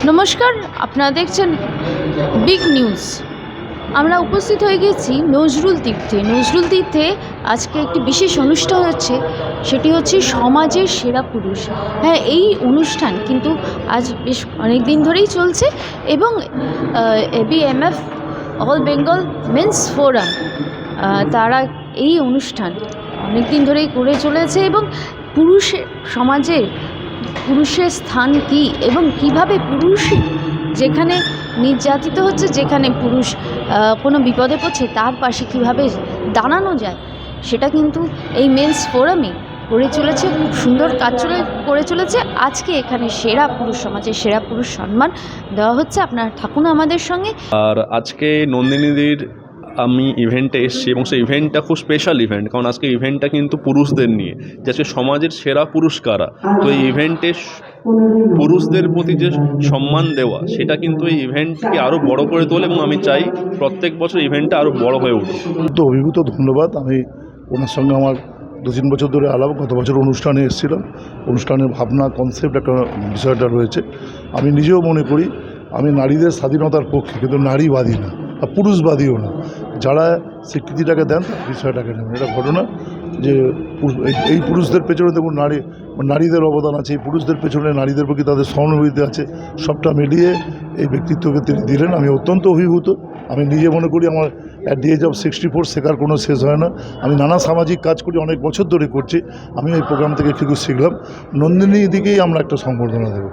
নমস্কার, আপনারা দেখছেন বিগ নিউজ। আমরা উপস্থিত হয়ে গেছি নজরুল তীর্থে। আজকে একটি বিশেষ অনুষ্ঠান হচ্ছে, সেটি হচ্ছে সমাজের সেরা পুরুষ। হ্যাঁ, এই অনুষ্ঠান কিন্তু আজ বেশ অনেক দিন ধরেই চলছে এবং ABMF all Bengal men's forum তারা এই অনুষ্ঠান অনেক দিন ধরেই করে চলেছে এবং পুরুষের স্থান কী এবং কিভাবে পুরুষ যেখানে নির্যাতিত হচ্ছে, যেখানে পুরুষ কোনো বিপদে পড়ছে, তার পাশে কিভাবে দাঁড়ানো যায়, সেটা কিন্তু এই মেন্স ফোরামে করে চলেছে। খুব সুন্দর কাজ করে চলেছে। আজকে এখানে সমাজের সেরা পুরুষ সম্মান দেওয়া হচ্ছে। আপনারা থাকুন আমাদের সঙ্গে। আর আজকে নন্দিনীদির আমি ইভেন্টে এসেছি এবং সেই ইভেন্টটা খুব স্পেশাল ইভেন্ট, কারণ আজকে ইভেন্টটা কিন্তু পুরুষদের নিয়ে, যে আজকে সমাজের সেরা পুরুষ কারা। তো এই ইভেন্টে পুরুষদের প্রতি যে সম্মান দেওয়া, সেটা কিন্তু এই ইভেন্টকে আরও বড় করে তোলে এবং আমি চাই প্রত্যেক বছর ইভেন্টটা আরও বড় হয়ে উঠুক। তো অভিভূত ধন্যবাদ। আমি ওনার সঙ্গে আমার 2-3 বছর ধরে আলাপ। গত বছর অনুষ্ঠানে এসেছিলাম। অনুষ্ঠানের ভাবনা, কনসেপ্ট, একটা বিষয়টা রয়েছে। আমি নিজেও মনে করি আমি নারীদের স্বাধীনতার পক্ষে, কিন্তু নারীবাদী না আর পুরুষবাদীও না। যারা স্বীকৃতিটাকে দেন বিষয়টাকে নেবেন। এটা ঘটনা যে এই পুরুষদের পেছনে দেখুন নারীদের অবদান আছে, এই পুরুষদের পেছনে নারীদের প্রতি তাদের সহানুভূতি আছে। সবটা মিলিয়ে এই ব্যক্তিত্বকে তিনি দিলেন। আমি অত্যন্ত অভিভূত। আমি নিজে মনে করি আমার অ্যাট দি এজ অফ 64 শেখার কোনো শেষ হয় না। আমি নানা সামাজিক কাজ করি, অনেক বছর ধরে করছি। আমি এই প্রোগ্রাম থেকে কিছু শিখলাম। নন্দিনী দিকেই আমরা একটা সংবর্ধনা দেবো।